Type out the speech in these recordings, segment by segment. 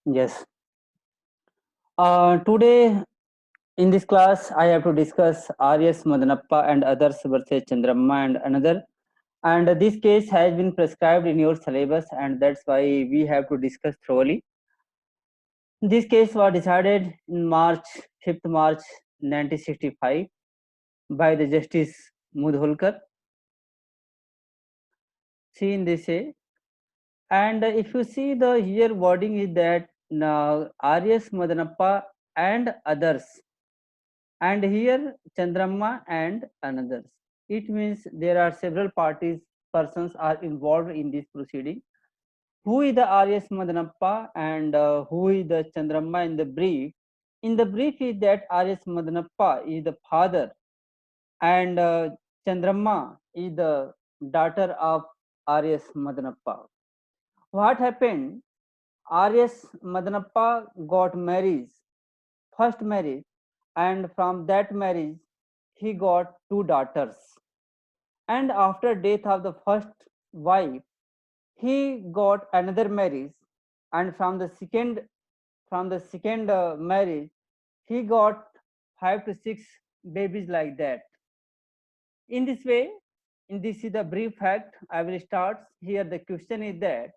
Yes. Today in this class, I have to discuss R.S. Madanappa and others versus Chandramma and another. And this case has been prescribed in your syllabus, and that's why we have to discuss thoroughly. This case was decided in March, 5th March 1965 by the Justice Mudholkar. See in this way. And if you see the here wording is that R.S. Madanappa and others, and here Chandramma and another. It means there are several persons are involved in this proceeding. Who is the R.S. Madanappa and who is the Chandramma in the brief? In the brief is that R.S. Madanappa is the father and Chandramma is the daughter of R.S. Madanappa. What happened? R.S. Madanappa got married, first marriage, and from that marriage he got two daughters. And after death of the first wife, he got another marriage, and from the second marriage, he got 5 to 6 babies like that. In this way, in this is the brief fact. I will start here. The question is that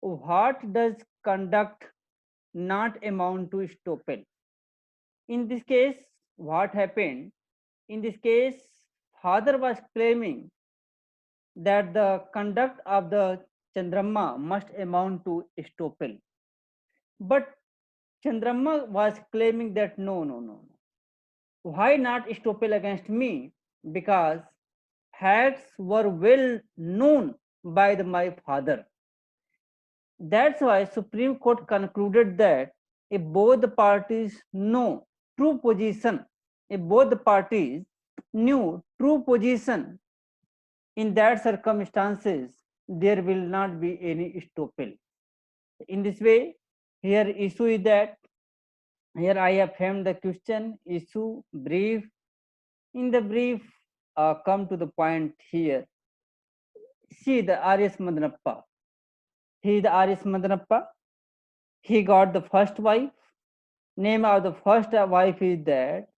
what does conduct not amount to estoppel? In this case, what happened? In this case, father was claiming that the conduct of the Chandramma must amount to estoppel. But Chandramma was claiming that no. Why not estoppel against me? Because facts were well known by my father. That's why Supreme Court concluded that if both the parties know true position, if both the parties knew true position, in that circumstances, there will not be any estoppel. In this way, here issue is that here I have framed the question, issue, brief. In the brief, come to the point here. See the R.S. Madanappa. He is the R.S. Madanappa. He got the first wife. Name of the first wife is that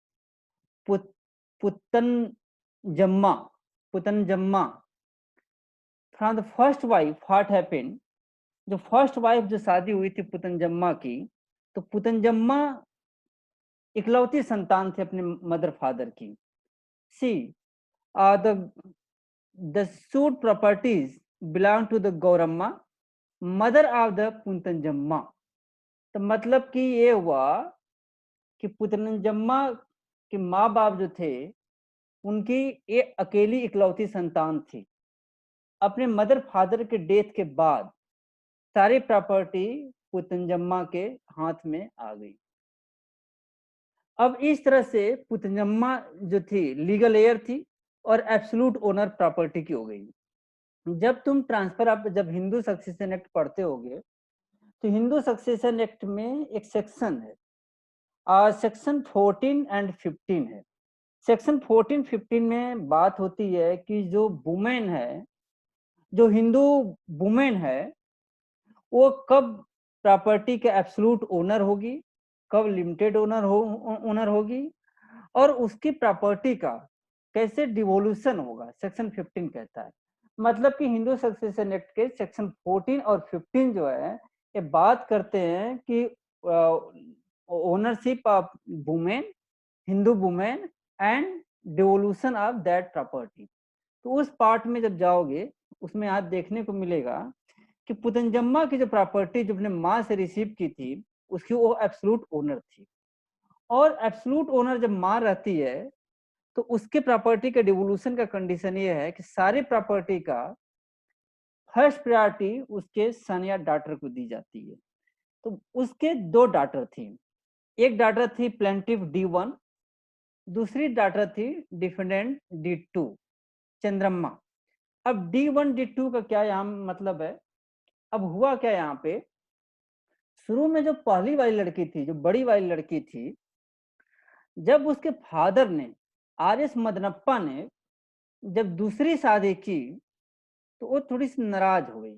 Puttan Jamma. Puttan Jamma. From the first wife, what happened? जो first wife जो शादी हुई थी पुतंजम्मा की, तो पुतंजम्मा इकलौती संतान थे अपने मदर फादर की. See the suit properties belong to the Gauramma, mother of the Puttanjamma. तो मतलब कि ये हुआ कि पुतंजम्मा के माँ बाप जो थे उनकी ये अकेली इकलौती संतान थी. अपने मदर फादर के डेथ के बाद सारी प्रॉपर्टी पुतंजम्मा के हाथ में आ गई. अब इस तरह से पुतंजम्मा जो थी लीगल एयर थी और एब्सोल्यूट ओनर प्रॉपर्टी की हो गई. जब तुम ट्रांसफर आप जब हिंदू सक्सेशन एक्ट पढ़ते होगे तो हिंदू सक्सेशन एक्ट में एक सेक्शन है, सेक्शन 14 एंड 15 है. सेक्शन 14-15 में बात होती है कि जो वुमेन है, जो हिंदू वुमेन है, वो कब प्रॉपर्टी के एब्सोल्यूट ओनर होगी, कब लिमिटेड ओनर होगी, और उसकी प्रॉपर्टी का कैसे डिवोल्यूशन होगा, सेक्शन 15 कहता है. मतलब कि हिंदू सक्सेशन एक्ट के सेक्शन 14 और 15 जो है ये बात करते हैं कि ownership of women, Hindu women and devolution of that property. तो उस पार्ट में जब जाओगे उसमें आज देखने को मिलेगा कि पुतंजम्मा की जो प्रॉपर्टी जो अपने माँ से रिसीव की थी उसकी वो एब्सोल्यूट ओनर थी. और एब्सोल्यूट ओनर जब माँ रहती है तो उसके प्रॉपर्टी के डिवोल्यूशन का कंडीशन ये है कि सारी प्रॉपर्टी का फर्स्ट प्रायोरिटी उसके सन या डॉटर को दी जाती है. तो उसके दो डॉटर थी, एक डॉटर थी प्लेंटिफ D1, दूसरी डॉटर थी डिफेंडेंट D2 चंद्रम्मा. अब D1 D2 का क्या यहाँ मतलब है? अब हुआ क्या यहाँ पे, शुरू में जो पहली वाली लड़की थी, जो बड़ी वाली लड़की थी, जब उसके फादर ने R.S. मदनप्पा ने जब दूसरी शादी की तो वो थोड़ी सी नाराज हो गई.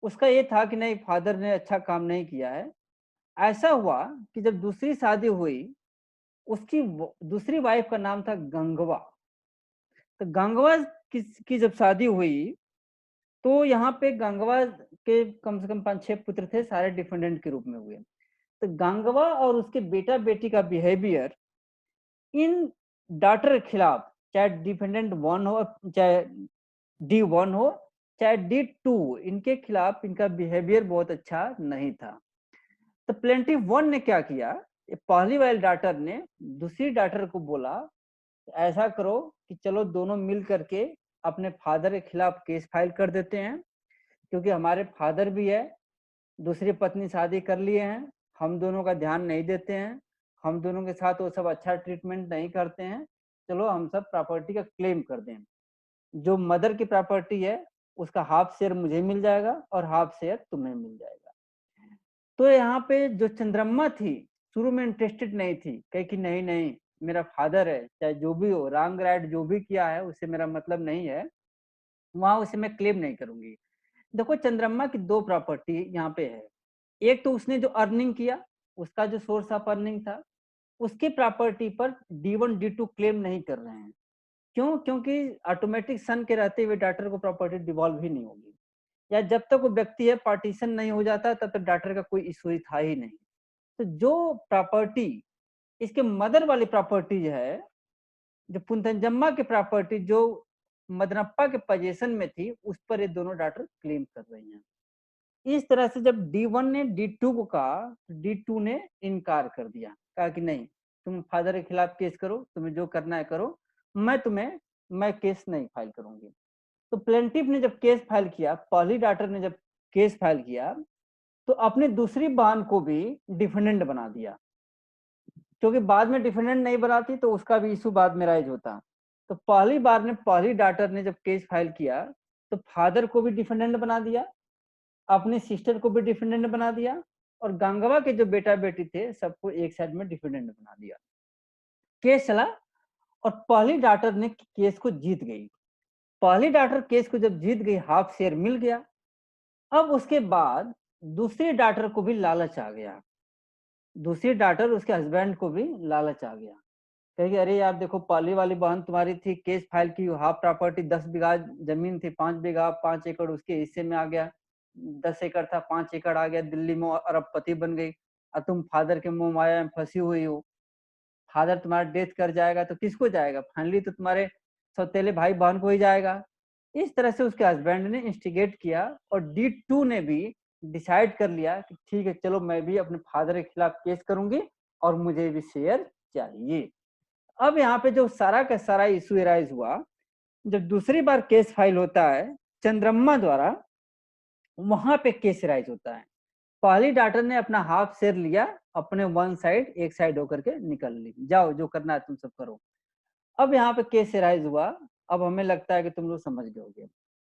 उसका ये था कि नहीं, फादर ने अच्छा काम नहीं किया है। ऐसा हुआ कि जब दूसरी शादी हुई, उसकी दूसरी वाइफ का नाम था गंगवा। तो गंगवा की जब शादी हुई, तो यहाँ पे गंगवा के कम से कम 5-6 पुत्र थे, सारे डिफेंडेंट के रूप में हुए। तो गंगवा और उसके बेटा बेटी का बिहेवियर इन डॉटर के खिलाफ, चाहे डिफेंडेंट 1 हो, चाहे D1 हो, चाहे D2, इनके खिलाफ इनका बिहेवियर बहुत अच्छा नहीं था। तो प्लेंटिफ 1 ने क्या किया, पहली वाली डॉटर ने दूसरी डॉटर को बोला, ऐसा करो कि चलो दोनों मिल करके अपने फादर के खिलाफ केस फाइल कर देते हैं, क्योंकि हमारे फादर भी है, दूसरी पत्नी शादी कर लिए हैं, हम दोनों का ध्यान नहीं देते हैं, हम दोनों के साथ वो सब अच्छा ट्रीटमेंट नहीं करते हैं, चलो हम सब प्रॉपर्टी का क्लेम कर दें। जो मदर की प्रॉपर्टी है उसका हाफ शेयर मुझे मिल जाएगा और हाफ शेयर तुम्हें मिल जाएगा। तो यहाँ पे जो चंद्रम्मा थी, शुरू में इंटरेस्टेड नहीं थी, कहे कि नहीं नहीं, मेरा फादर है, चाहे जो भी हो, रॉन्ग राइट जो भी किया है उससे मेरा मतलब नहीं है, वहां उसे मैं क्लेम नहीं करूंगी। देखो, चंद्रम्मा की 2 प्रॉपर्टी यहाँ पे है। एक तो उसने जो अर्निंग किया, उसका जो सोर्स ऑफ अर्निंग था, उसकी प्रॉपर्टी पर D1 D2 क्लेम नहीं कर रहे हैं। क्यों? क्योंकि ऑटोमेटिक सन के रहते हुए डाटर को प्रॉपर्टी डिवॉल्व ही नहीं होगी, या जब तक वो व्यक्ति है पार्टीशन नहीं हो जाता तब तक डाटर का कोई इशू था ही नहीं। तो जो प्रॉपर्टी इसके मदर वाली प्रॉपर्टी है, जो पुंतंजम्मा की प्रॉपर्टी जो मदनप्पा के पोजीशन में थी, उस पर ये दोनों डाटर क्लेम कर रही हैं। इस तरह से जब D1 ने D2 को कहा, तो D2 ने इनकार कर दिया, कहा कि नहीं, तुम फादर के खिलाफ केस करो, तुम्हें जो करना है करो, मैं केस नहीं फाइल करूंगी। तो प्लेंटिफ ने जब केस फाइल किया, पहली डॉटर ने जब केस फाइल किया, तो अपनी दूसरी बहन को भी डिफेंडेंट बना दिया, क्योंकि बाद में डिफेंडेंट नहीं बनाती तो उसका भी इशू बाद में राइज होता। तो पहली डॉटर ने जब केस फाइल किया, तो फादर को भी डिफेंडेंट बना दिया, अपने सिस्टर को भी डिफेंडेंट बना दिया, और गंगवा के जो बेटा बेटी थे सबको एक साइड में डिफेंडेंट बना दिया। केस चला और पहली डॉटर ने केस को जीत गई। पहली डॉटर केस को जब जीत गई, हाफ शेयर मिल गया। अब उसके बाद दूसरी डॉटर को भी लालच आ गया, दूसरी डॉटर उसके हस्बैंड को भी लालच आ गया, कहेगी अरे यार देखो, पहली वाली बहन तुम्हारी थी, केस फाइल की, हाफ प्रॉपर्टी 10 बीघा जमीन थी, 5 बीघा 5 एकड़ उसके हिस्से में आ गया, 10 एकड़ था 5 एकड़ आ गया, दिल्ली में अरबपति बन गई, और तुम फादर के मोह माया में फंसी हुई हो। फादर तुम्हारा डेथ कर जाएगा तो किसको जाएगा? फाइनली तो तुम्हारे सौतेले भाई बहन को ही जाएगा। इस तरह से उसके हस्बैंड ने इंस्टिगेट किया, और D2 ने भी डिसाइड कर लिया कि ठीक है, चलो मैं भी अपने फादर के खिलाफ केस करूंगी और मुझे भी शेयर चाहिए। अब यहाँ पे जो सारा का सारा इशू एराइज हुआ, जब दूसरी बार केस फाइल होता है चंद्रम्मा द्वारा, वहां पे केस राइज होता है। पहली डॉटर ने अपना हाफ शेयर लिया, अपने वन साइड एक साइड होकर के निकल ली, जाओ जो करना है तुम सब करो। अब यहाँ पे केस राइज हुआ। अब हमें लगता है कि तुम लोग समझ गए होगे।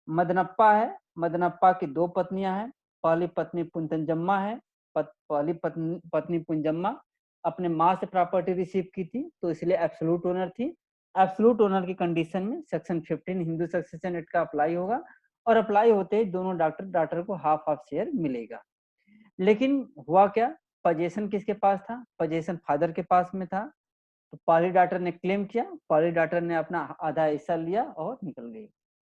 मदनप्पा है, मदनप्पा की 2 पत्नियां हैं। पहली पत्नी पुंतंजम्मा है। पहली पत्नी पुंजम्मा अपने माँ से प्रॉपर्टी रिसीव की थी, तो इसलिए एब्सोल्यूट ओनर थी। एब्सोल्यूट ओनर की कंडीशन में सेक्शन 15 हिंदू सक्सेशन एक्ट का अप्लाई होगा, और अप्लाई होते ही दोनों डॉक्टर को हाफ हाफ शेयर मिलेगा। लेकिन हुआ क्या, पोजीशन किसके पास था? पोजीशन फादर के पास में था। तो पहली डॉटर ने क्लेम किया, पहली डॉटर ने अपना आधा हिस्सा लिया और निकल गई।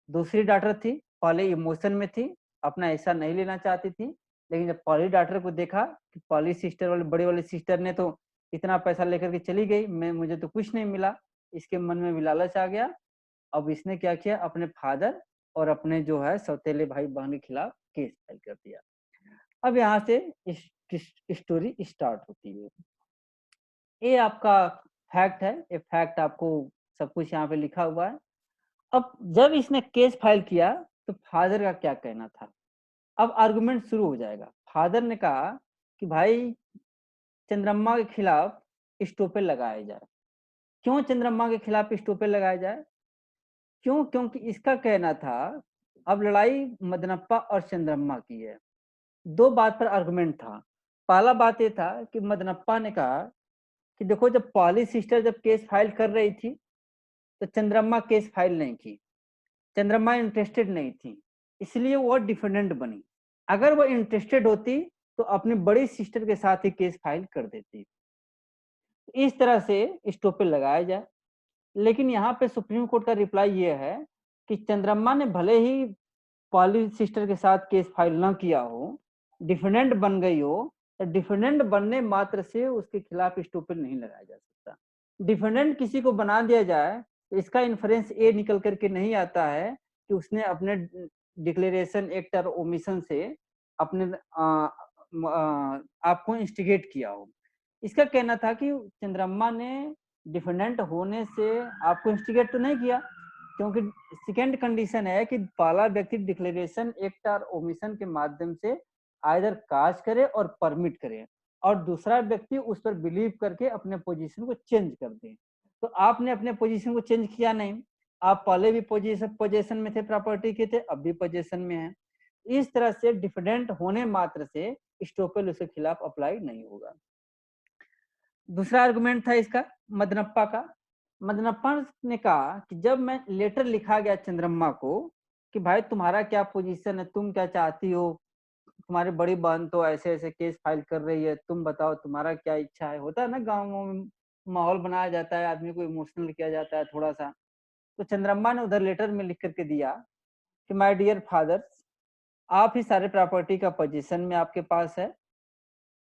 दूसरी डॉटर थी, पहले इमोशन में थी, अपना हिस्सा नहीं लेना चाहती थी, लेकिन जब पहली डॉटर को देखा कि पहली सिस्टर वाली बड़ी वाली सिस्टर ने तो इतना पैसा लेकर के चली गई, मुझे तो कुछ नहीं मिला, इसके मन में भी लालच आ गया। अब इसने क्या किया, अपने फादर और अपने जो है सौतेले भाई बहन के खिलाफ केस फाइल कर दिया। अब यहाँ से स्टोरी स्टार्ट होती है। ये आपका फैक्ट है, ये फैक्ट आपको सब कुछ यहाँ पे लिखा हुआ है। अब जब इसने केस फाइल किया, तो फादर का क्या कहना था? अब आर्गुमेंट शुरू हो जाएगा। फादर ने कहा कि भाई चंद्रम्मा के खिलाफ स्टोपे लगाया जाए। क्यों चंद्रम्मा के खिलाफ स्टोपे लगाया जाए? क्यों? क्योंकि इसका कहना था, अब लड़ाई मदनप्पा और चंद्रम्मा की है। 2 बात पर आर्गुमेंट था। पहला बात ये था कि मदनप्पा ने कहा कि देखो, जब पहली सिस्टर जब केस फाइल कर रही थी, तो चंद्रम्मा केस फाइल नहीं की, चंद्रमा इंटरेस्टेड नहीं थी, इसलिए वो डिफेंडेंट बनी। अगर वो इंटरेस्टेड होती तो अपनी बड़ी सिस्टर के साथ ही केस फाइल कर देती। इस तरह से स्टॉपेज लगाया जाए। लेकिन यहाँ पे सुप्रीम कोर्ट का रिप्लाई ये है कि चंद्रम्मा ने भले ही पहली सिस्टर के साथ केस फाइल न किया हो, डिफेंडेंट बन गई हो, तो डिफेंडेंट बनने मात्र से उसके खिलाफ स्टॉपेज नहीं लगाया जा सकता। डिफेंडेंट किसी को बना दिया जाए तो इसका इन्फरेंस ये निकल करके नहीं आता है कि उसने अपने डिक्लेरेशन एक्ट और ओमिशन से अपने आपको इंस्टिगेट किया हो। इसका कहना था कि चंद्रम्मा ने डिफेंडेंट होने से आपको इंस्टिगेट तो नहीं किया, क्योंकि सेकेंड कंडीशन है कि पहला व्यक्ति डिक्लेरेशन एक्ट और ओमिशन के माध्यम से आइदर काज करे और परमिट करे, और दूसरा व्यक्ति उस पर बिलीव करके अपने पोजीशन को चेंज कर दे। तो आपने अपने पोजीशन को चेंज किया नहीं, आप पहले भी पोजीशन में थे, प्रॉपर्टी के थे, अब भी पोजीशन में है। इस तरह से डिफेंडेंट होने मात्र से स्टॉपेज उसके खिलाफ अप्लाई नहीं होगा। दूसरा आर्गुमेंट था इसका मदनप्पा का। मदनप्पा ने कहा कि जब मैं लेटर लिखा गया चंद्रम्मा को कि भाई तुम्हारा क्या पोजीशन है, तुम क्या चाहती हो, तुम्हारी बड़ी बहन तो ऐसे ऐसे केस फाइल कर रही है, तुम बताओ तुम्हारा क्या इच्छा है। होता है ना गाँवों में माहौल बनाया जाता है, आदमी को इमोशनल किया जाता है थोड़ा सा। तो चंद्रम्मा ने उधर लेटर में लिख करके दिया कि माय डियर फादर, आप ही सारे प्रॉपर्टी का पोजीशन में आपके पास है,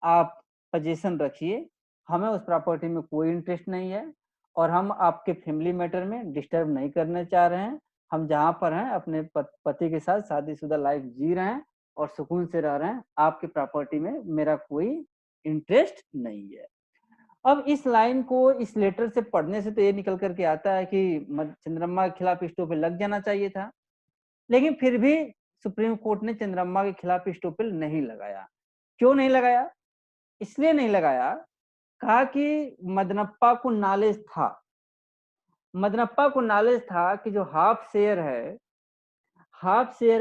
आप पोजीशन रखिए, हमें उस प्रॉपर्टी में कोई इंटरेस्ट नहीं है और हम आपके फैमिली मैटर में डिस्टर्ब नहीं करना चाह रहे हैं। हम जहाँ पर हैं अपने पति के साथ शादीशुदा लाइफ जी रहे हैं और सुकून से रह रहे हैं, आपकी प्रॉपर्टी में मेरा कोई इंटरेस्ट नहीं है। अब इस लाइन को इस लेटर से पढ़ने से तो ये निकल करके आता है कि चंद्रम्मा के खिलाफ स्टॉपेज लग जाना चाहिए था, लेकिन फिर भी सुप्रीम कोर्ट ने चंद्रम्मा के खिलाफ स्टॉपेज नहीं लगाया। क्यों नहीं लगाया? इसलिए नहीं लगाया, कहा कि मदनप्पा को नॉलेज था, मदनप्पा को नॉलेज था कि जो हाफ शेयर है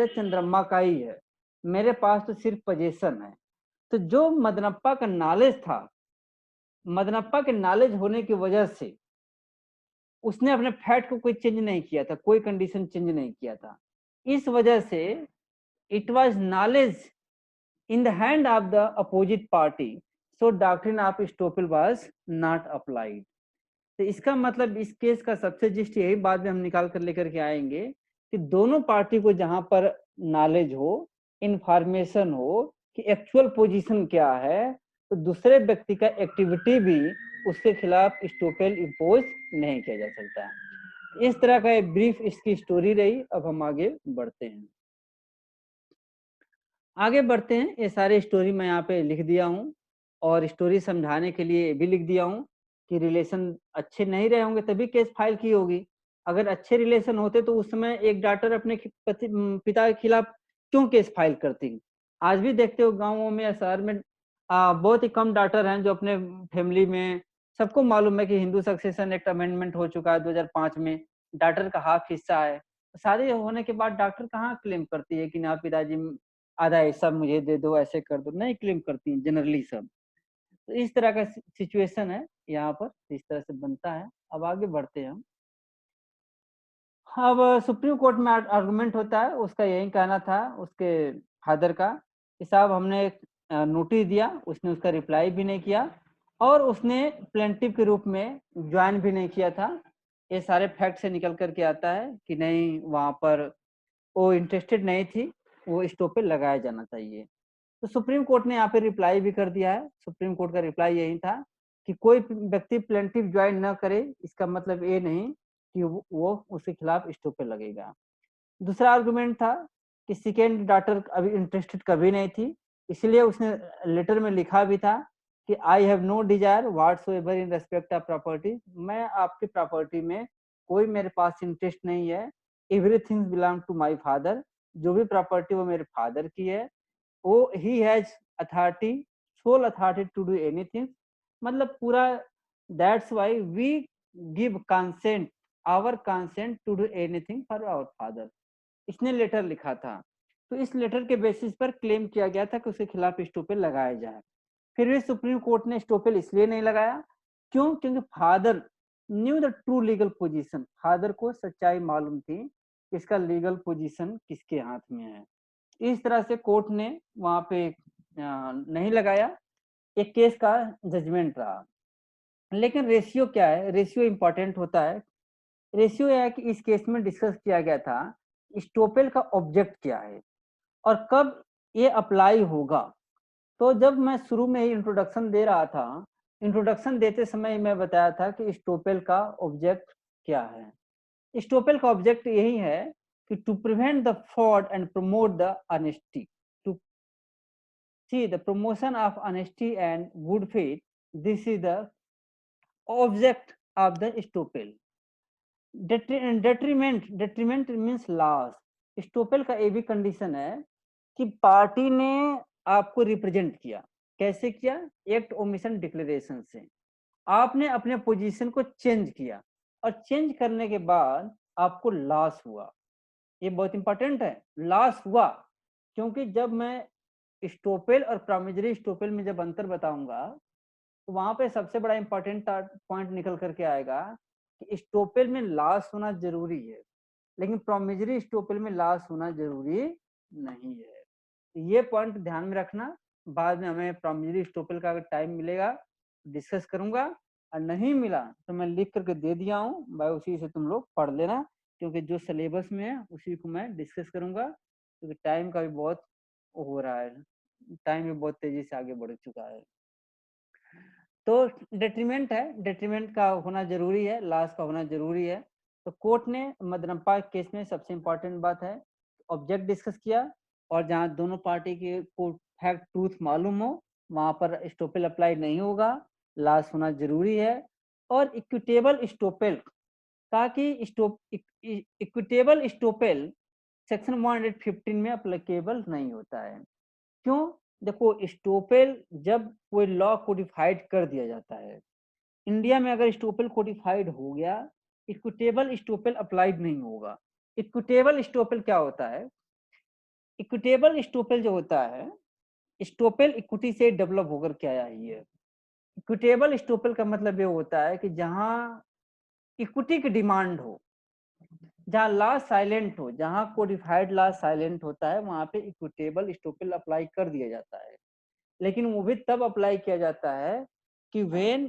चंद्रम्मा का ही है, मेरे पास तो सिर्फ पोजीशन है। तो जो मदनप्पा का नॉलेज था, मदनप्पा के नॉलेज होने की वजह से उसने अपने फैक्ट को कोई चेंज नहीं किया था, कोई कंडीशन चेंज नहीं किया था। इस वजह से it was knowledge in the hand of the opposite party, so doctrine of estoppel was not applied। तो इसका मतलब इस केस का सबसे जिस्ट यही बाद में हम निकाल कर लेकर के आएंगे कि दोनों पार्टी को जहां पर नॉलेज हो, इंफॉर्मेशन हो कि एक्चुअल पोजीशन क्या है, तो दूसरे व्यक्ति का एक्टिविटी भी उसके खिलाफ स्टॉपेल इम्पोज नहीं किया जा सकता। इस तरह का एक ब्रीफ इसकी स्टोरी रही। अब हम आगे बढ़ते हैं। आगे बढ़ते हैं, ये सारे स्टोरी मैं यहाँ पे लिख दिया हूँ और स्टोरी समझाने के लिए भी लिख दिया हूँ कि रिलेशन अच्छे नहीं रहे होंगे तभी केस फाइल की होगी। अगर अच्छे रिलेशन होते तो उस समय एक डॉटर अपने पिता के खिलाफ क्यों केस फाइल करती? आज भी देखते हो गाँवों में या शहर में बहुत ही कम डॉटर हैं जो अपने फैमिली में, सबको मालूम है कि हिंदू सक्सेशन एक्ट अमेंडमेंट हो चुका है 2005 में, डॉटर का हाफ हिस्सा है। शादी होने के बाद डॉक्टर कहाँ क्लेम करती है कि ना पिताजी आधा हिस्सा मुझे दे दो, ऐसे कर दो, नहीं क्लेम करती हैं जनरली सब। तो इस तरह का सिचुएशन है यहाँ पर, इस तरह से बनता है। अब आगे बढ़ते हैं हम। अब सुप्रीम कोर्ट में आर्गुमेंट होता है, उसका यही कहना था उसके फादर का कि साहब हमने एक नोटिस दिया, उसने उसका रिप्लाई भी नहीं किया और उसने प्लेंटिव के रूप में ज्वाइन भी नहीं किया था। ये सारे फैक्ट से निकल करके आता है कि नहीं, वहाँ पर वो इंटरेस्टेड नहीं थी, वो स्टॉपेज लगाया जाना चाहिए। तो सुप्रीम कोर्ट ने यहाँ पे रिप्लाई भी कर दिया है। सुप्रीम कोर्ट का रिप्लाई यही था कि कोई व्यक्ति प्लेंटिव ज्वाइन न करे, इसका मतलब ये नहीं कि वो उसके खिलाफ स्टॉपेज लगेगा। दूसरा आर्गुमेंट था कि सेकेंड डॉटर अभी इंटरेस्टेड कभी नहीं थी, इसलिए उसने लेटर में लिखा भी था कि I have no desire whatsoever in respect of property, मैं आपकी प्रॉपर्टी में कोई मेरे पास इंटरेस्ट नहीं है, everything belong to my father, जो भी प्रॉपर्टी वो मेरे फादर की है, वो ही has authority, sole authority to do anything, मतलब पूरा, that's why we give consent, our consent to do anything for our father. इसने लेटर लिखा था, तो इस लेटर के बेसिस पर क्लेम किया गया था कि उसके खिलाफ स्टॉपेज लगाया जाए। फिर भी सुप्रीम कोर्ट ने स्टॉपेज इसलिए नहीं लगाया, क्यों? क्योंकि father new the true legal position, father को सच्चाई मालूम थी इसका लीगल पोजीशन किसके हाथ में है। इस तरह से कोर्ट ने वहां पे नहीं लगाया, एक केस का जजमेंट रहा। लेकिन रेशियो क्या है, रेशियो इंपॉर्टेंट होता है। रेशियो यह है कि इस केस में डिस्कस किया गया था स्टोपेल का ऑब्जेक्ट क्या है और कब ये अप्लाई होगा। तो जब मैं शुरू में ही इंट्रोडक्शन दे रहा था, इंट्रोडक्शन देते समय मैं बताया था कि स्टोपेल का ऑब्जेक्ट क्या है। स्टोपेल का ऑब्जेक्ट यही है कि to prevent the fraud and promote the honesty, to see the promotion of honesty and good faith, this is the object of the estoppel. Detriment means loss. Estoppel का ये भी कंडीशन है कि पार्टी ने आपको रिप्रेजेंट किया, कैसे किया, एक्ट ओमिशन डिक्लेरेशन से आपने अपने पोजीशन को चेंज किया और चेंज करने के बाद आपको लॉस हुआ। ये बहुत इंपॉर्टेंट है, लॉस हुआ। क्योंकि जब मैं स्टोपेल और प्रोमिजरी स्टोपेल में जब अंतर बताऊंगा तो वहां पे सबसे बड़ा इंपॉर्टेंट पॉइंट निकल करके आएगा कि स्टोपेल में लॉस होना जरूरी है, लेकिन प्रोमिजरी स्टोपेल में लॉस होना जरूरी नहीं है। ये पॉइंट ध्यान में रखना। बाद में हमें प्रोमिजरी स्टोपेल का अगर टाइम मिलेगा डिस्कस करूंगा, और नहीं मिला तो मैं लिख करके दे दिया हूँ भाई, उसी से तुम लोग पढ़ लेना, क्योंकि जो सिलेबस में है उसी को मैं डिस्कस करूंगा, क्योंकि टाइम का भी बहुत हो रहा है, टाइम भी बहुत तेजी से आगे बढ़ चुका है। तो डेट्रीमेंट है, डेट्रीमेंट का होना जरूरी है, लॉस का होना जरूरी है। तो कोर्ट ने मदनप्पा केस में सबसे इंपॉर्टेंट बात है ऑब्जेक्ट डिस्कस किया, और जहां दोनों पार्टी के को फैक्ट ट्रूथ मालूम हो वहां पर स्टोपेल अप्लाई नहीं होगा, लॉस होना जरूरी है। और इक्विटेबल स्टोपेल, ताकि इक्विटेबल स्टोपेल सेक्शन 115 में अप्लीकेबल नहीं होता है। क्यों? देखो, स्टोपेल जब कोई लॉ कोडिफाइड कर दिया जाता है, इंडिया में अगर स्टोपेल कोडिफाइड हो गया, इक्विटेबल स्टोपेल अप्लाइड नहीं होगा। इक्विटेबल स्टोपेल क्या होता है? इक्विटेबल स्टोपेल जो होता है, स्टोपेल इक्विटी से डेवलप होकर के आया ही है। इक्विटेबल स्टोपेल का मतलब ये होता है कि जहां इक्विटी की डिमांड हो, जहां लॉ साइलेंट हो, जहां कोडिफाइड लॉ साइलेंट होता है, वहां पे इक्विटेबल स्टोपेल अप्लाई कर दिया जाता है। लेकिन वो भी तब अप्लाई किया जाता है कि when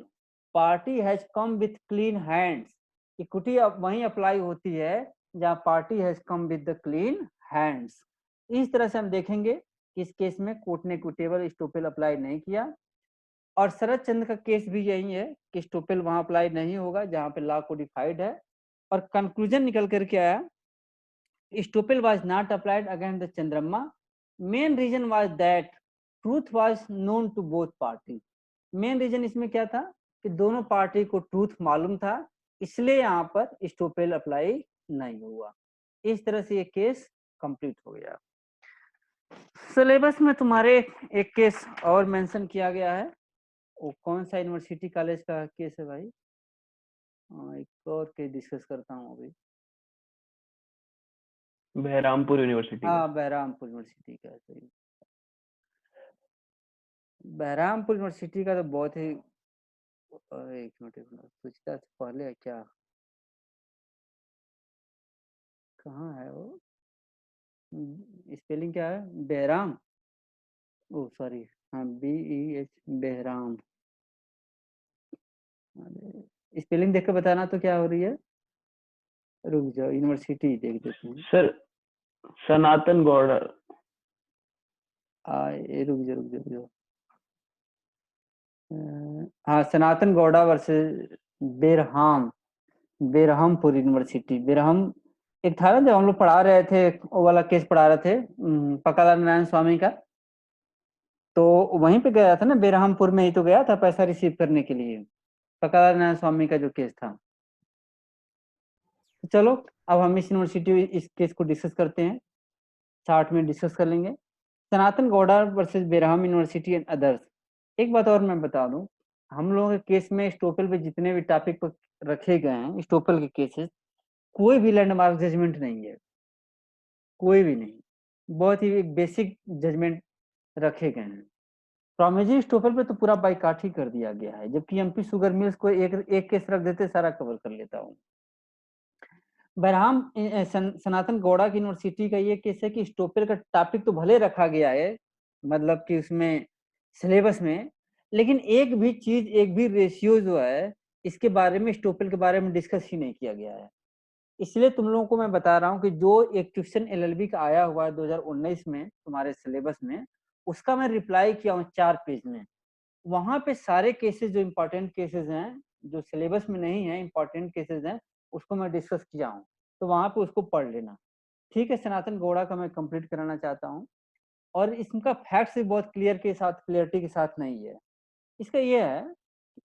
party has come with clean hands. Equity अब वहीं अप्लाई होती है जहां party has come with the clean hands. इस तरह से हम देखेंगे कि इस केस में कोर्ट ने इक्विटेबल स्टोपेल अप्लाई नहीं किया, और शरद चंद्र का केस भी यही है कि स्टोपेल वहां अप्लाई नहीं होगा जहां पे लॉ कोडिफाइड है। और कंक्लूजन निकल करके आया, स्टोपेल was not applied against the Chandramma. Main reason was that truth was known to both parties. Main reason इसमें क्या था कि दोनों पार्टी को ट्रूथ मालूम था, इसलिए यहाँ पर स्टोपेल अप्लाई नहीं हुआ। इस तरह से ये केस कंप्लीट हो गया। सिलेबस में तुम्हारे एक केस और मेंशन किया गया है, वो कौन सा यूनिवर्सिटी कॉलेज का केस है भाई? एक और केस डिस्कस करता हूँ अभी। बहरामपुर यूनिवर्सिटी हाँ, बहरामपुर यूनिवर्सिटी का सही। बहरामपुर यूनिवर्सिटी का तो बहुत ही, एक मिनट पूछता से पहले है क्या, कहाँ है वो, स्पेलिंग क्या है? बहराम, ओ सॉरी, हाँ BEH, बहराम। स्पेलिंग देख के बताना तो क्या हो रही है, रुक जाओ, यूनिवर्सिटी देख देते हैं। सर सनातन गौड़ा। रुक जाओ, हाँ, सनातन गौड़ा वर्सेस बेरहाम, बेरहमपुर यूनिवर्सिटी। बेरहम एक था ना जब हम लोग पढ़ा रहे थे, वो वाला केस पढ़ा रहे थे पकालाल नारायण स्वामी का, तो वहीं पे गया था ना, बेरहमपुर में ही तो गया था पैसा रिसीव करने के लिए, पकालाल नारायण स्वामी का जो केस था। चलो अब हम इस यूनिवर्सिटी इस केस को डिस्कस करते हैं, 60 में डिस्कस कर लेंगे। सनातन गौड़ा वर्सेस बेरहम यूनिवर्सिटी एंड अदर्स। एक बात और मैं बता दूं, हम लोगों के केस में स्टोपेल पे जितने भी टॉपिक रखे गए हैं, स्टोपेल के केसेस, कोई भी लैंडमार्क जजमेंट नहीं है, कोई भी नहीं, बहुत ही एक बेसिक जजमेंट रखे गए हैं। प्रोमिजरी स्टोपेल पे तो पूरा बाइकाट ही कर दिया गया है, जबकि MP शुगर मिल्स को एक केस रख देते सारा कवर कर लेता हूँ। बरहाम सनातन गौड़ा की यूनिवर्सिटी का ये केस है कि स्टोपेल का टॉपिक तो भले रखा गया है, मतलब कि उसमें सिलेबस में, लेकिन एक भी चीज, एक भी रेशियो जो है इसके बारे में, स्टोपेल के बारे में डिस्कस ही नहीं किया गया है। इसलिए तुम लोगों को मैं बता रहा हूँ कि जो एक क्वेश्चन एलएलबी का आया हुआ है 2019 में तुम्हारे सिलेबस में, उसका मैं रिप्लाई किया हूँ 4 पेज में। वहां पे सारे केसेस जो इंपॉर्टेंट केसेस हैं, जो सिलेबस में नहीं है, इंपॉर्टेंट केसेस हैं, उसको मैं डिस्कस किया हूँ, तो वहां पे उसको पढ़ लेना। ठीक है, सनातन गौड़ा का मैं कंप्लीट कराना चाहता हूँ, और इसका फैक्ट्स भी बहुत क्लियर के साथ, क्लियरिटी के साथ नहीं है। इसका ये है,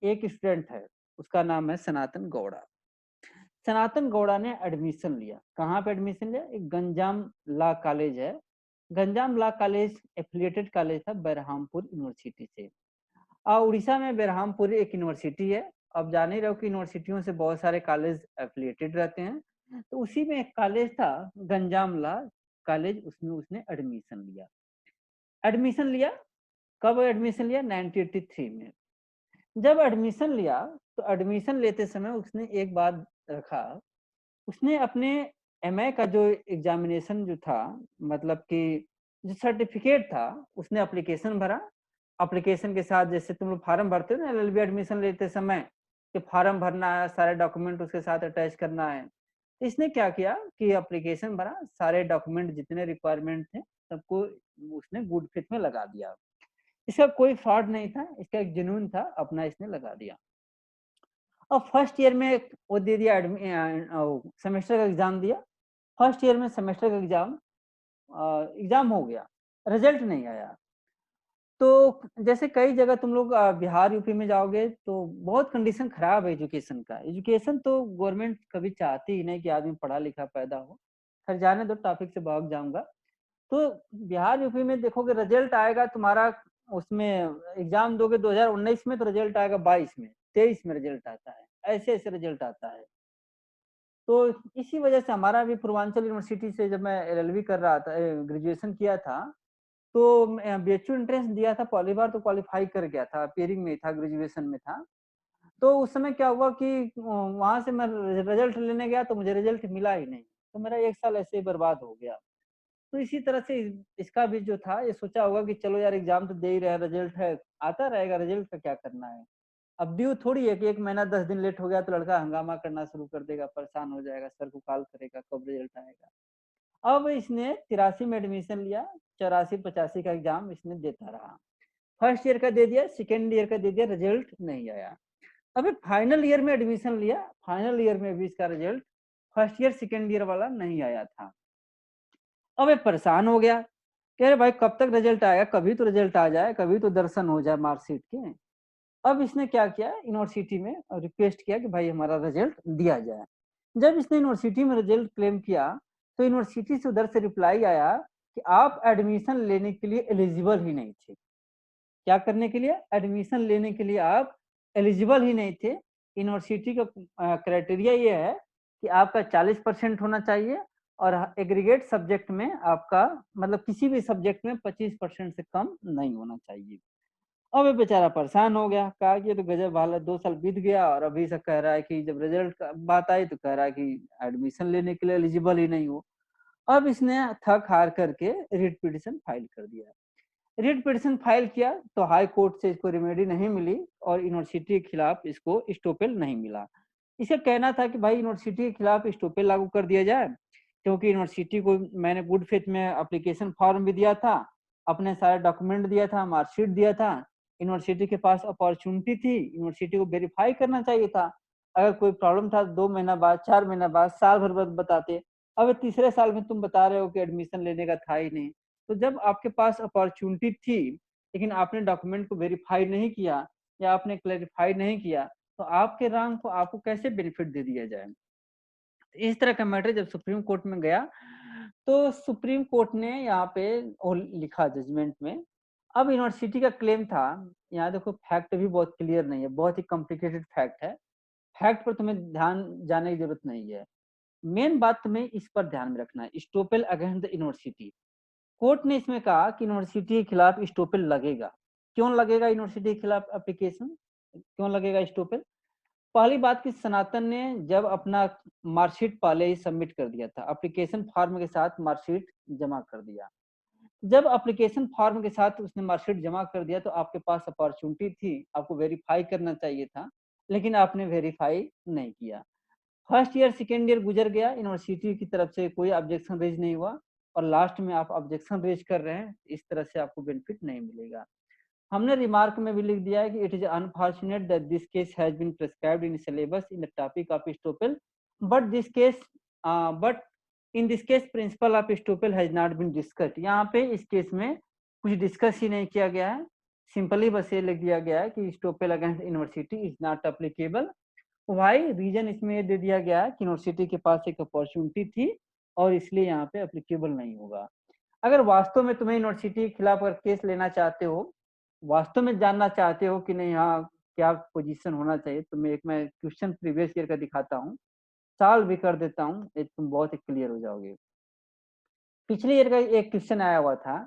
एक स्टूडेंट है, उसका नाम है सनातन गौड़ा। सनातन गौड़ा ने एडमिशन लिया, कहाँ पे एडमिशन लिया? एक गंजाम लॉ कॉलेज है, Ganjam law college affiliated college था बरहामपुर यूनिवर्सिटी से। उड़ीसा में बेरहामपुर एक यूनिवर्सिटी है। अब जान ही रहो कि यूनिवर्सिटियों से बहुत सारे कॉलेज एफिलिएटेड रहते हैं, तो उसी में एक कॉलेज था गंजामला कॉलेज, उसमें उसने एडमिशन लिया। एडमिशन लिया, कब एडमिशन लिया? 1983 में। जब एडमिशन लिया, तो एडमिशन लेते समय उसने एक बात रखा, उसने अपने एमए का जो एग्जामिनेशन जो था, मतलब कि जो सर्टिफिकेट था, उसने एप्लीकेशन भरा। एप्लीकेशन के साथ जैसे तुम लोग फार्म भरते हो ना एलएलबी एडमिशन लेते समय, कि फार्म भरना है, सारे डॉक्यूमेंट उसके साथ अटैच करना है। तो इसने क्या किया कि एप्लीकेशन भरा, सारे डॉक्यूमेंट जितने रिक्वायरमेंट थे सबको उसने गुड फेथ में लगा दिया। इसका कोई फ्रॉड नहीं था, इसका एक जुनून था अपना, इसने लगा दिया। अब फर्स्ट ईयर में वो दे दिया, सेमेस्टर का एग्जाम दिया। फर्स्ट ईयर में सेमेस्टर का एग्जाम हो गया, रिजल्ट नहीं आया। तो जैसे कई जगह तुम लोग बिहार यूपी में जाओगे तो बहुत कंडीशन खराब है एजुकेशन का। एजुकेशन तो गवर्नमेंट कभी चाहती ही नहीं कि आदमी पढ़ा लिखा पैदा हो। खैर जाने दो, टॉपिक से भाग जाऊंगा। तो बिहार यूपी में देखोगे रिजल्ट आएगा तुम्हारा, उसमें एग्जाम दोगे 2019 में, तो रिजल्ट आएगा 22 में, 23 में रिजल्ट आता है, ऐसे ऐसे रिजल्ट आता है। तो इसी वजह से हमारा भी पूर्वांचल यूनिवर्सिटी से जब मैं एलएलबी कर रहा था, ग्रेजुएशन किया था, तो बीएचयू एंट्रेंस दिया था पहली बार, तो क्वालिफाई कर गया था, पेयरिंग में था, ग्रेजुएशन में था। तो उस समय क्या हुआ कि वहां से मैं रिजल्ट लेने गया तो मुझे रिजल्ट मिला ही नहीं, तो मेरा एक साल ऐसे ही बर्बाद हो गया। तो इसी तरह से इसका भी जो था, ये सोचा होगा कि चलो यार एग्जाम तो दे ही रहे, रिजल्ट है आता रहेगा, रिजल्ट का क्या करना है। अब ड्यू थोड़ी है कि 1 महीना 10 दिन लेट हो गया तो लड़का हंगामा करना शुरू कर देगा, परेशान हो जाएगा, सर को कॉल करेगा कब रिजल्ट आएगा। अब इसने 83 में एडमिशन लिया, 84-85 का एग्जाम इसने देता रहा। फर्स्ट ईयर का दे दिया, सेकेंड ईयर का दे दिया, रिजल्ट नहीं आया। अबे फाइनल ईयर में एडमिशन लिया, फाइनल ईयर में भी इसका result first year second year वाला नहीं आया था। अब ये परेशान हो गया, कह रहे भाई कब तक रिजल्ट आएगा, कभी तो रिजल्ट आ जाए, कभी तो दर्शन हो जाए मार्कशीट के। अब इसने क्या किया, यूनिवर्सिटी में रिक्वेस्ट किया कि भाई हमारा रिजल्ट दिया जाए। जब इसने यूनिवर्सिटी में रिजल्ट क्लेम किया, तो यूनिवर्सिटी से उधर से रिप्लाई आया कि आप एडमिशन लेने के लिए एलिजिबल ही नहीं थे। क्या करने के लिए? एडमिशन लेने के लिए आप एलिजिबल ही नहीं थे। यूनिवर्सिटी का क्राइटेरिया ये है कि आपका 40% होना चाहिए, और एग्रीगेट सब्जेक्ट में आपका, मतलब किसी भी सब्जेक्ट में 25% से कम नहीं होना चाहिए। अब ये बेचारा परेशान हो गया, कहा कि ये तो गजब हालत, 2 साल बीत गया और अभी से कह रहा है कि जब रिजल्ट का बात आई तो कह रहा है कि एडमिशन लेने के लिए एलिजिबल ही नहीं हो। अब इसने थक हार करके रिट पिटिशन फाइल कर दिया। रिट पिटिशन फाइल किया तो हाई कोर्ट से इसको रेमेडी नहीं मिली, और यूनिवर्सिटी के खिलाफ इसको स्टॉपेल नहीं मिला। इसका कहना था कि भाई यूनिवर्सिटी के खिलाफ स्टॉपेल लागू कर दिया जाए, क्योंकि यूनिवर्सिटी को मैंने गुड फेथ में एप्लीकेशन फॉर्म भी दिया था, अपने सारे डॉक्यूमेंट दिया था, मार्कशीट दिया था, यूनिवर्सिटी के पास अपॉर्चुनिटी थी, यूनिवर्सिटी को वेरीफाई करना चाहिए था। अगर कोई प्रॉब्लम था 2 महीना बाद, 4 महीना बाद, साल भर बाद बताते। अब तीसरे साल में तुम बता रहे हो कि एडमिशन लेने का था ही नहीं। तो जब आपके पास अपॉर्चुनिटी थी, लेकिन आपने डॉक्यूमेंट को वेरीफाई नहीं किया, या आपने क्लैरिफाई नहीं किया, तो आपके रैंक को आपको कैसे बेनिफिट दे दिया जाए? इस तरह का मैटर जब सुप्रीम कोर्ट में गया, तो सुप्रीम कोर्ट ने यहाँ पे लिखा जजमेंट में। अब यूनिवर्सिटी का क्लेम था, यहाँ देखो फैक्ट भी बहुत क्लियर नहीं है, बहुत ही कॉम्प्लिकेटेड फैक्ट है। फैक्ट पर तुम्हें ध्यान जाने की जरूरत नहीं है, मेन बात तुम्हें इस पर ध्यान में रखना है, estoppel against the university. Court ने इसमें कहा कि यूनिवर्सिटी के खिलाफ स्टॉपेल लगेगा। क्यों लगेगा यूनिवर्सिटी के खिलाफ एप्लीकेशन, क्यों लगेगा स्टॉपेल? पहली बात कि सनातन ने जब अपना मार्कशीट पहले ही सबमिट कर दिया था, एप्लीकेशन फॉर्म के साथ मार्कशीट जमा कर दिया। जब एप्लीकेशन फॉर्म के साथ उसने मार्कशीट जमा कर दिया तो आपके पास अपॉर्चुनिटी थी, आपको वेरीफाई करना चाहिए था, लेकिन आपने वेरीफाई नहीं किया। फर्स्ट ईयर, सेकंड ईयर गुजर गया, यूनिवर्सिटी की तरफ से कोई ऑब्जेक्शन रेज़ नहीं हुआ और लास्ट में आप ऑब्जेक्शन रेज़ कर रहे हैं, इस तरह से आपको बेनिफिट नहीं मिलेगा। हमने रिमार्क में भी लिख दिया है कि it is unfortunate that this case has been prescribed in syllabus in the topic of estoppel, but this case but in this case principle of estoppel has not been discussed. यहाँ पे इस case में कुछ discuss ही नहीं किया गया है, simply बस ये लिख दिया गया है कि estoppel against university is not applicable. Why reason इसमें ये दे दिया गया है कि यूनिवर्सिटी के पास एक अपॉर्चुनिटी थी और इसलिए यहाँ पे एप्लीकेबल नहीं होगा। अगर वास्तव में तुम्हें यूनिवर्सिटी के खिलाफ अगर केस लेना चाहते हो, वास्तव में जानना चाहते हो कि नहीं हाँ क्या पोजीशन होना चाहिए, तो मैं क्वेश्चन प्रीवियस ईयर का दिखाता हूँ, सॉल्व भी कर देता हूँ, ये तुम बहुत ही क्लियर हो जाओगे। पिछले ईयर का एक क्वेश्चन आया हुआ था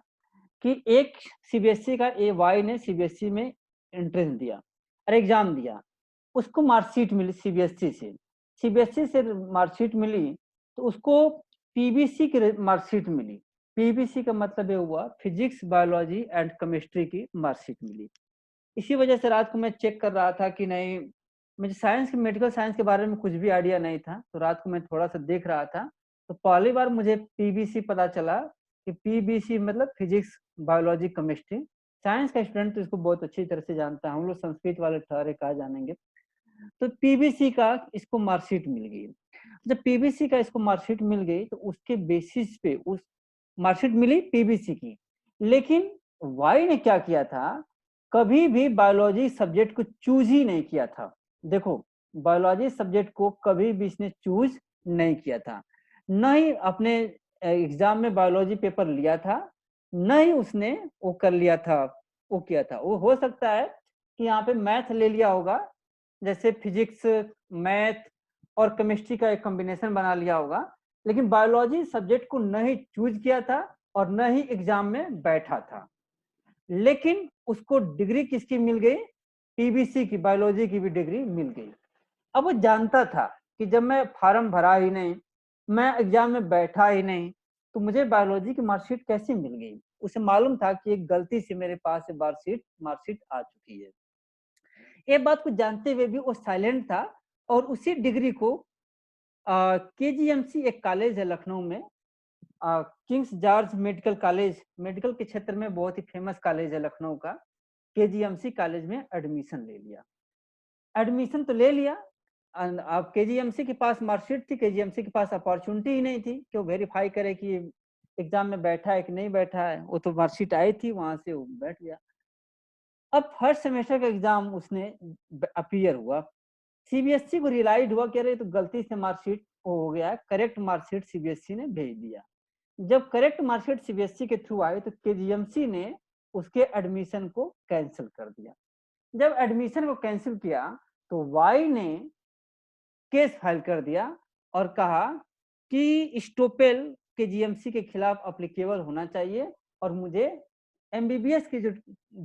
कि एक सीबीएसई का ए वाई ने सीबीएसई में एंट्रेंस दिया और एग्जाम दिया, उसको मार्कशीट मिली सीबीएसई से, सीबीएसई से मार्कशीट मिली तो उसको पीबीसी की मार्कशीट मिली। पीबीसी का मतलब ये हुआ फिजिक्स, बायोलॉजी एंड केमिस्ट्री की मार्कशीट मिली। इसी वजह से रात को मैं चेक कर रहा था कि नहीं, मुझे साइंस के मेडिकल साइंस के बारे में कुछ भी आइडिया नहीं था, तो रात को मैं थोड़ा सा देख रहा था, तो पहली बार मुझे पीबीसी पता चला कि पीबीसी मतलब फिजिक्स, बायोलॉजी, केमिस्ट्री। साइंस का स्टूडेंट तो इसको बहुत अच्छी तरह से जानता है, हम लोग संस्कृत वाले ठहरे कहा जानेंगे। तो पीबीसी का इसको मार्कशीट मिल गई। जब पीबीसी का इसको मार्कशीट मिल गई तो उसके बेसिस पे उस मार्कशीट मिली पीबीसी की, लेकिन वाई ने क्या किया था, कभी भी बायोलॉजी सब्जेक्ट को चूज ही नहीं किया था। देखो, बायोलॉजी सब्जेक्ट को कभी भी इसने चूज नहीं किया था, न ही अपने एग्जाम में बायोलॉजी पेपर लिया था, न ही उसने वो कर लिया था, वो किया था। वो हो सकता है कि यहाँ पे मैथ ले लिया होगा, जैसे फिजिक्स, मैथ और केमिस्ट्री का एक कॉम्बिनेशन बना लिया होगा, लेकिन बायोलॉजी सब्जेक्ट को न ही चूज किया था और न ही एग्जाम में बैठा था। लेकिन उसको डिग्री किसकी मिल गई, पीबीसी की, बायोलॉजी की भी डिग्री मिल गई। अब वो जानता था कि जब मैं फार्म भरा ही नहीं, मैं एग्जाम में बैठा ही नहीं, तो मुझे बायोलॉजी की मार्कशीट कैसे मिल गई। उसे मालूम था कि एक गलती से मेरे पास मार्कशीट मार्कशीट आ चुकी है। ये बात को जानते हुए भी वो साइलेंट था और उसी डिग्री को केजीएमसी एक कॉलेज है लखनऊ में, Kings George medical college, medical के क्षेत्र में बहुत ही फेमस कॉलेज है लखनऊ का, केजीएमसी कॉलेज में एडमिशन ले लिया। एडमिशन तो ले लिया, अब केजीएमसी के पास मार्कशीट थी, केजीएमसी के पास अपॉर्चुनिटी ही नहीं थी कि वो वेरीफाई करे कि एग्जाम में बैठा है कि नहीं बैठा है, वो तो मार्कशीट आई थी, वहां से वो बैठ गया। अब फर्स्ट सेमेस्टर का एग्जाम उसने अपीयर हुआ, सीबीएसई को रियलाइज हुआ कि अरे तो गलती से मार्कशीट हो गया है, करेक्ट मार्कशीट सीबीएसई ने भेज दिया। जब करेक्ट मार्कशीट सीबीएसई के थ्रू आई तो केजीएमसी ने उसके एडमिशन को कैंसिल कर दिया। जब एडमिशन को कैंसिल किया तो वाई ने केस फाइल कर दिया और कहा कि स्टोपेल केजीएमसी के खिलाफ अप्लीकेबल होना चाहिए और मुझे एमबीबीएस की जो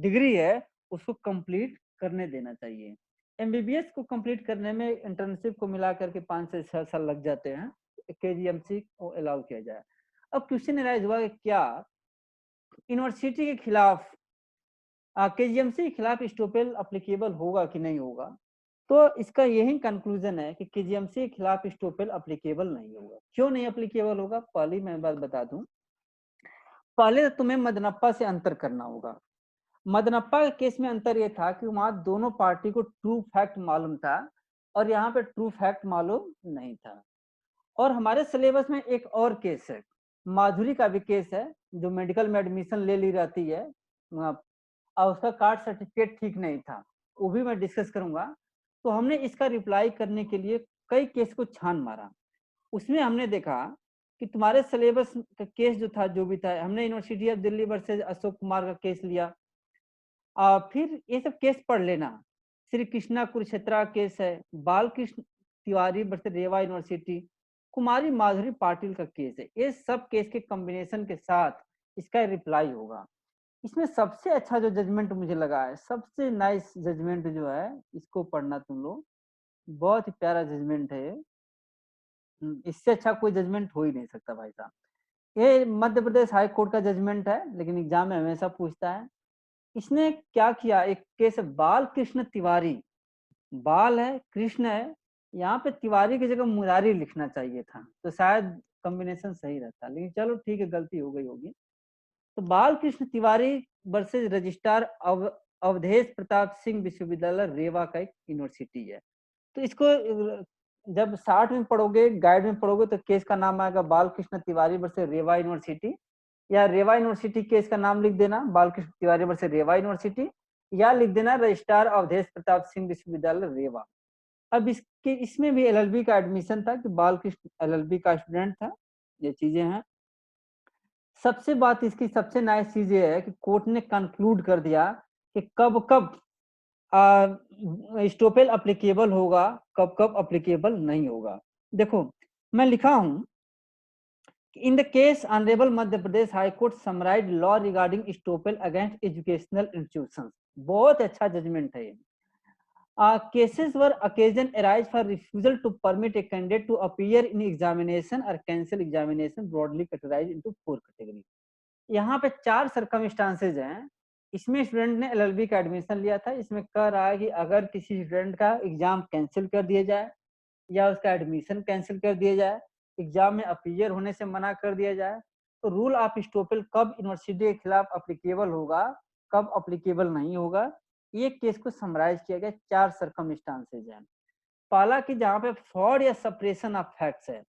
डिग्री है उसको कंप्लीट करने देना चाहिए। एमबीबीएस को कंप्लीट करने में इंटर्नशिप को मिला करके 5 से 6 साल लग जाते हैं, केजीएमसी को अलाउ किया जाए। अब क्वेश्चन राइज हुआ कि क्या यूनिवर्सिटी के खिलाफ, केजीएमसी के खिलाफ स्टोपेल अप्लीकेबल होगा कि नहीं होगा। तो इसका यही कंक्लूजन है कि केजीएमसी के खिलाफ स्टोपेल अप्लीकेबल नहीं होगा। क्यों नहीं अप्लीकेबल होगा, पहली मैं बात बता दूं। पहले तो तुम्हें मदनप्पा से अंतर करना होगा। मदनप्पा के केस में अंतर यह था कि वहां दोनों पार्टी को ट्रू फैक्ट मालूम था और यहाँ पे ट्रू फैक्ट मालूम नहीं था। और हमारे सिलेबस में एक और केस है, माधुरी का भी केस है, जो मेडिकल में एडमिशन ले ली रहती है और उसका कार्ड सर्टिफिकेट ठीक नहीं था, वो भी मैं डिस्कस करूंगा। तो हमने इसका रिप्लाई करने के लिए कई केस को छान मारा, उसमें हमने देखा कि तुम्हारे सिलेबस का केस जो था, जो भी था, हमने university of Delhi versus Ashok Kumar का केस लिया। फिर ये सब केस पढ़ लेना, श्री कृष्णा कुरुक्षेत्रा केस है, बाल कृष्ण तिवारी वर्सेज रेवा यूनिवर्सिटी, कुमारी माधुरी पाटिल का केस है। ये सब केस के कॉम्बिनेशन के साथ इसका रिप्लाई होगा। इसमें सबसे अच्छा जो जजमेंट मुझे लगा है, सबसे नाइस जजमेंट जो है, इसको पढ़ना तुम लोग, बहुत ही प्यारा जजमेंट है ये। इससे अच्छा कोई जजमेंट हो ही नहीं सकता भाई साहब। ये मध्य प्रदेश हाई कोर्ट का जजमेंट है, लेकिन एग्जाम में हमेशा पूछता है। इसने क्या किया, एक केस है बाल कृष्ण तिवारी, बाल है कृष्ण है, यहाँ पे तिवारी की जगह मुरारी लिखना चाहिए था, तो शायद कॉम्बिनेशन सही रहता, लेकिन चलो ठीक है, गलती हो गई होगी। तो बाल कृष्ण तिवारी वर्सेज रजिस्ट्रार अवधेश प्रताप सिंह विश्वविद्यालय रेवा का एक यूनिवर्सिटी है। तो इसको जब 60 में पढ़ोगे, गाइड में पढ़ोगे, तो केस का नाम आएगा बाल कृष्ण तिवारी वर्सेज रेवा यूनिवर्सिटी, या रेवा यूनिवर्सिटी केस का नाम लिख देना बाल कृष्ण तिवारी वर्सेज रेवा यूनिवर्सिटी, या लिख देना रजिस्ट्रार अवधेश प्रताप सिंह विश्वविद्यालय रेवा। अब इसके इसमें भी एलएलबी का एडमिशन था कि बाल कृष्ण एलएलबी का स्टूडेंट था, ये चीजें हैं। सबसे बात इसकी सबसे नाइस चीज ये है कि कोर्ट ने कंक्लूड कर दिया कि कब कब स्टोपेल अप्लीकेबल होगा, कब कब अप्लीकेबल नहीं होगा। देखो मैं लिखा हूं, in the case honorable madhya pradesh high court summarized law regarding stopel against educational institutions, बहुत अच्छा जजमेंट है ये। Cases where occasion arise for refusal to permit a candidate to appear in examination or cancel examination broadly categorized into 4 categories। यहाँ पे 4 circumstances हैं। इसमें student ने LLB का एडमिशन लिया था, इसमें कह रहा है कि अगर किसी स्टूडेंट का एग्जाम कैंसिल कर दिया जाए या उसका एडमिशन कैंसिल कर दिया जाए, एग्जाम में अपीयर होने से मना कर दिया जाए, तो रूल ऑफ स्टोपेल कब यूनिवर्सिटी के खिलाफ अप्लीकेबल होगा, कब अप्लीकेबल नहीं होगा, ये केस को समराइज किया गया 4 सर्कमस्टांसेज हैं। पहला कि जहां पे फ्रॉड या सप्रेशन ऑफ फैक्ट्स है,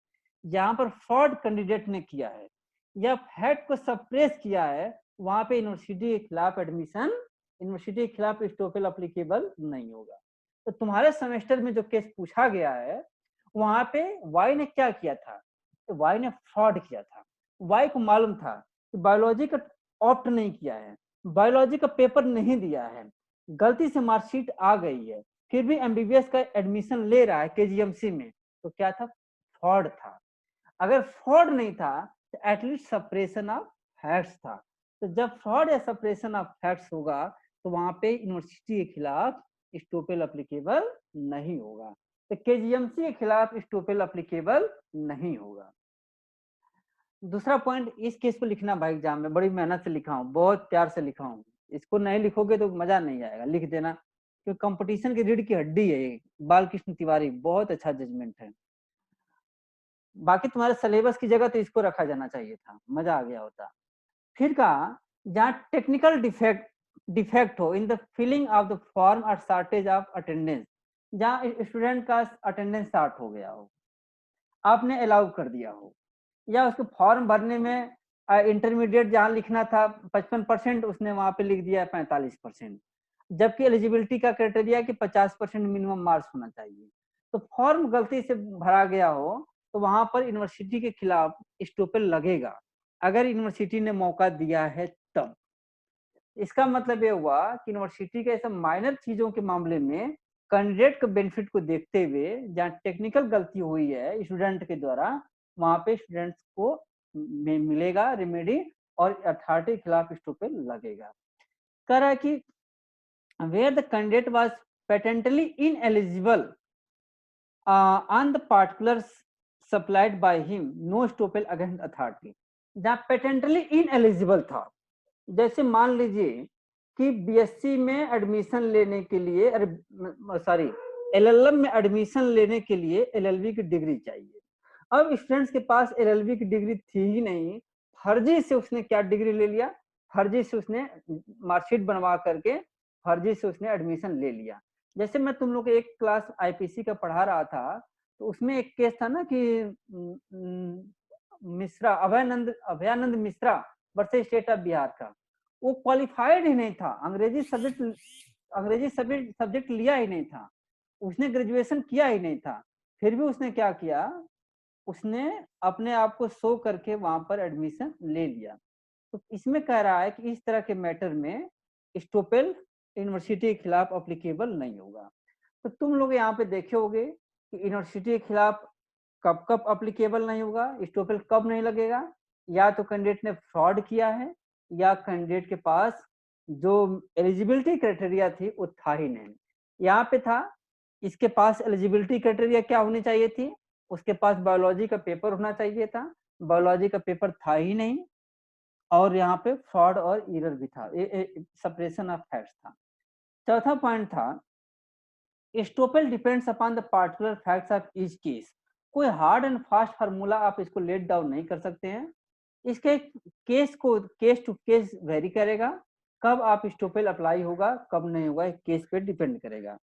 जहां पर फ्रॉड कैंडिडेट ने किया है या फैक्ट को सप्रेस किया है, वहां पे यूनिवर्सिटी के खिलाफ एडमिशन, यूनिवर्सिटी के खिलाफ स्टोपेल अप्लीकेबल नहीं होगा। तो तुम्हारे सेमेस्टर में जो केस पूछा गया है, वहां पे वाई ने क्या किया था, तो वाई ने फ्रॉड किया था। वाई को मालूम था कि बायोलॉजी का ऑप्ट नहीं किया है, बायोलॉजी का पेपर नहीं दिया है, गलती से मार्कशीट आ गई है, फिर भी एमबीबीएस का एडमिशन ले रहा है केजीएमसी में, तो क्या था, फ्रॉड था। अगर फ्रॉड नहीं था तो एटलीस्ट सप्रेशन ऑफ फैक्ट्स था। तो जब फ्रॉड या सप्रेशन ऑफ फैक्ट्स होगा, तो वहां पे यूनिवर्सिटी के खिलाफ स्टोपेल अप्लीकेबल नहीं होगा, तो केजीएमसी के खिलाफ स्टोपेल अप्लीकेबल नहीं होगा। दूसरा पॉइंट, इस केस को लिखना भाई एग्जाम में, बड़ी मेहनत से लिखा हूँ, बहुत प्यार से लिखा हूँ, इसको नहीं लिखोगे तो मजा नहीं आएगा, लिख देना, क्योंकि कंपटीशन की रीढ़ की हड्डी है ये। बाल कृष्ण तिवारी बहुत अच्छा जजमेंट है। बाकी तुम्हारे सिलेबस की जगह तो इसको रखा जाना चाहिए था, मजा आ गया होता। फिर कहा, जहाँ टेक्निकल डिफेक्ट हो in the filling of the form और शॉर्टेज ऑफ अटेंडेंस, जहाँ स्टूडेंट का अटेंडेंस शॉर्ट हो गया हो, आपने अलाउ कर दिया हो, या उसके फॉर्म भरने में इंटरमीडिएट जहाँ लिखना था 55%, उसने वहां पे लिख दिया 45%, जबकि एलिजिबिलिटी का क्राइटेरिया कि 50% मिनिमम मार्क्स होना चाहिए, तो फॉर्म गलती से भरा गया हो, तो वहां पर यूनिवर्सिटी के खिलाफ स्टोपेल लगेगा, अगर यूनिवर्सिटी ने मौका दिया है तब। इसका मतलब ये हुआ कि यूनिवर्सिटी के ऐसे माइनर चीजों के मामले में कैंडिडेट के बेनिफिट को देखते हुए, जहाँ टेक्निकल गलती हुई है स्टूडेंट के द्वारा, वहां पे स्टूडेंट्स को मिलेगा रेमेडी और अथॉरिटी के खिलाफ स्टोपेल लगेगा। कह रहा है कि where the candidate was patently ineligible on the particulars supplied by him, no stopel against authority। जहाँ पेटेंटली इनएलिजिबल था, जैसे मान लीजिए कि बीएससी में एडमिशन लेने के लिए, सॉरी एलएलएम में एडमिशन लेने के लिए एलएलबी की डिग्री चाहिए। अब स्टूडेंट्स के पास एलएलबी की डिग्री थी ही नहीं, फर्जी से उसने क्या डिग्री ले लिया, फर्जी से उसने मार्कशीट बनवा करके फर्जी से उसने एडमिशन ले लिया। जैसे मैं तुम लोग एक क्लास आईपीसी का पढ़ा रहा था, तो उसमें एक केस था ना कि Mishra, Abhayanand Mishra versus state of Bihar का, वो क्वालिफाइड ही नहीं था, अंग्रेजी सब्जेक्ट लिया ही नहीं था, उसने ग्रेजुएशन किया ही नहीं था, फिर भी उसने क्या किया, उसने अपने आप को शो करके वहां पर एडमिशन ले लिया। तो इसमें कह रहा है कि इस तरह के मैटर में स्टोपेल यूनिवर्सिटी के खिलाफ अप्लीकेबल नहीं होगा। तो तुम लोग यहाँ पे देखे होगे कि यूनिवर्सिटी के खिलाफ कब कब अप्लीकेबल नहीं होगा, स्टोपेल कब नहीं लगेगा, या तो कैंडिडेट ने फ्रॉड किया है, या कैंडिडेट के पास जो एलिजिबिलिटी क्राइटेरिया थी वो था ही नहीं। यहाँ पे था इसके पास एलिजिबिलिटी क्राइटेरिया क्या होनी चाहिए थी, उसके पास बायोलॉजी का पेपर होना चाहिए था, बायोलॉजी का पेपर था ही नहीं, और यहाँ पे फ्रॉड और एरर भी था, सपरेशन ऑफ फैक्ट्स था। चौथा पॉइंट था estoppel depends upon the particular facts of each case. कोई हार्ड एंड फास्ट फार्मूला आप इसको लेट डाउन नहीं कर सकते हैं, इसके केस को केस टू केस वेरी करेगा, कब आप स्टोपेल अप्लाई होगा कब नहीं होगा केस पे डिपेंड करेगा।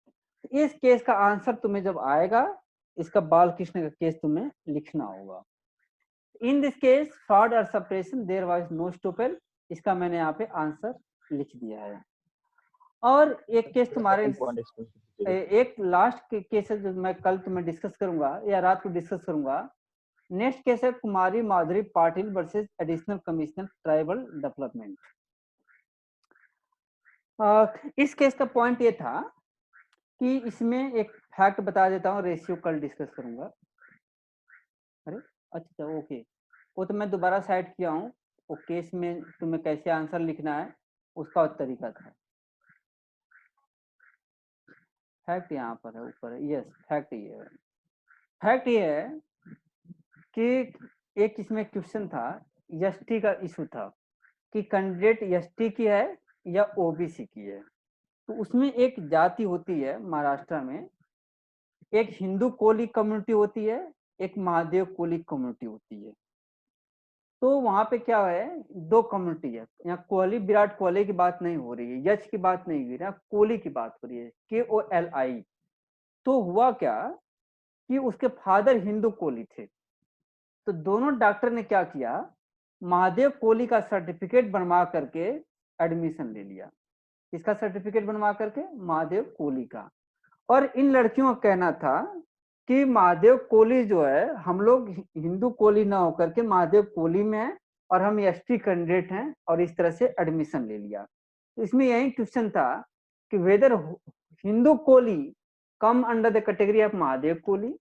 इस केस का आंसर तुम्हें जब आएगा, इसका बालकृष्ण का केस तुम्हें लिखना होगा। इन दिस केस फ्रॉड और सपरेशन देयर वाज नो स्टोपेल, इसका मैंने यहाँ पे आंसर लिख दिया है। और एक केस तुम्हारे एक लास्ट केस है जो मैं कल तुम्हें डिस्कस करूंगा या रात को डिस्कस करूंगा। नेक्स्ट केस है Kumari Madhuri Patil versus additional commissioner tribal development. इस केस का पॉइंट ये था कि इसमें एक फैक्ट बता देता हूँ, रेशियो कल डिस्कस करूंगा। अरे अच्छा ओके, वो तो मैं दोबारा साइड किया हूँ, वो केस में तुम्हें कैसे आंसर लिखना है उसका और तरीका था। फैक्ट यहाँ पर है ऊपर है, यस फैक्ट ये है। फैक्ट ये है कि एक इसमें क्वेश्चन था, एसटी का इशू था कि कैंडिडेट एसटी की है या ओबीसी की है। तो उसमें एक जाति होती है महाराष्ट्र में, एक हिंदू कोली कम्युनिटी होती है, एक महादेव कोली कम्युनिटी होती है। तो वहां पे क्या है, दो कम्युनिटी है, यहाँ कोहली विराट कोहली की बात नहीं हो रही है, यश की बात नहीं हो रही है, कोहली की बात हो रही है, KOLI। तो हुआ क्या कि उसके फादर हिंदू कोहली थे, तो दोनों डॉक्टर ने क्या किया, महादेव कोहली का सर्टिफिकेट बनवा करके एडमिशन ले लिया। किसका सर्टिफिकेट बनवा करके, महादेव कोहली का। और इन लड़कियों का कहना था कि महादेव कोहली जो है, हम लोग हिंदू कोहली ना होकर के महादेव कोहली में है और हम एसटी कैंडिडेट हैं, और इस तरह से एडमिशन ले लिया। तो इसमें यही क्वेश्चन था कि whether Hindu Kohli come under the category of Mahadev Kohli.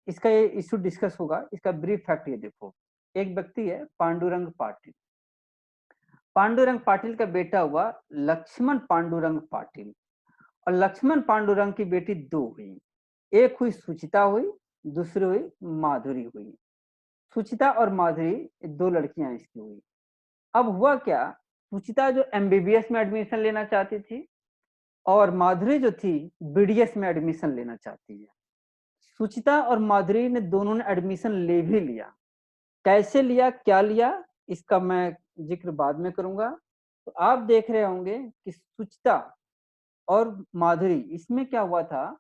इसका ये इशू डिस्कस होगा। इसका ब्रीफ फैक्ट ये देखो, एक व्यक्ति है पांडुरंग पाटिल, पांडुरंग पाटिल का बेटा हुआ लक्ष्मण पांडुरंग पाटिल, और लक्ष्मण पांडुरंग की बेटी दो हुई, एक हुई सुचिता हुई, दूसरी हुई माधुरी हुई। सुचिता और माधुरी दो लड़कियां इसकी हुई। अब हुआ क्या, सुचिता जो MBBS में एडमिशन लेना चाहती थी और माधुरी जो थी BDS में एडमिशन लेना चाहती है। सुचिता और माधुरी ने दोनों ने एडमिशन ले भी लिया, कैसे लिया क्या लिया इसका मैं जिक्र बाद में करूंगा। तो आप देख रहे होंगे कि सुचिता और माधुरी, इसमें क्या हुआ था,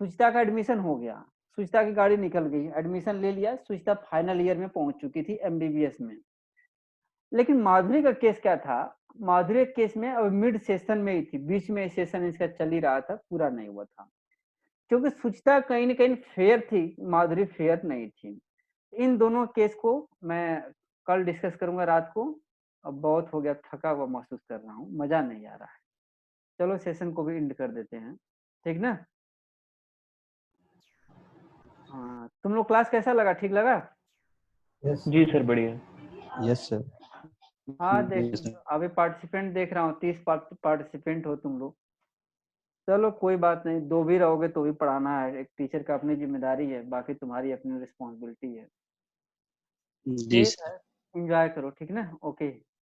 सुचिता का एडमिशन हो गया, सुचिता की गाड़ी निकल गई, एडमिशन ले लिया, सुचिता फाइनल ईयर में पहुंच चुकी थी MBBS में। लेकिन माधुरी का केस क्या था, माधुरी केस में अब मिड सेशन में ही थी, बीच में सेशन इसका चल ही रहा था, पूरा नहीं हुआ था, क्योंकि सुचिता कहीं ना कहीं फेयर थी, माधुरी फेयर नहीं थी। इन दोनों केस को मैं कल डिस्कस करूंगा रात को। अब बहुत हो गया, थका हुआ महसूस कर रहा हूँ, मजा नहीं आ रहा है। चलो सेशन को भी एंड कर देते हैं, ठीक ना। हाँ, तुम लोग क्लास कैसा लगा, ठीक लगा? जी सर बढ़िया। Yes sir. हाँ देख, अभी पार्टिसिपेंट देख रहा हूँ 30 पार्टिसिपेंट हो तुम लोग। चलो कोई बात नहीं, दो भी रहोगे तो भी पढ़ाना है, एक टीचर का अपनी जिम्मेदारी है, बाकी तुम्हारी अपनी रिस्पॉन्सिबिलिटी है। जी ठीक है, एंजॉय करो, ठीक ना, ओके।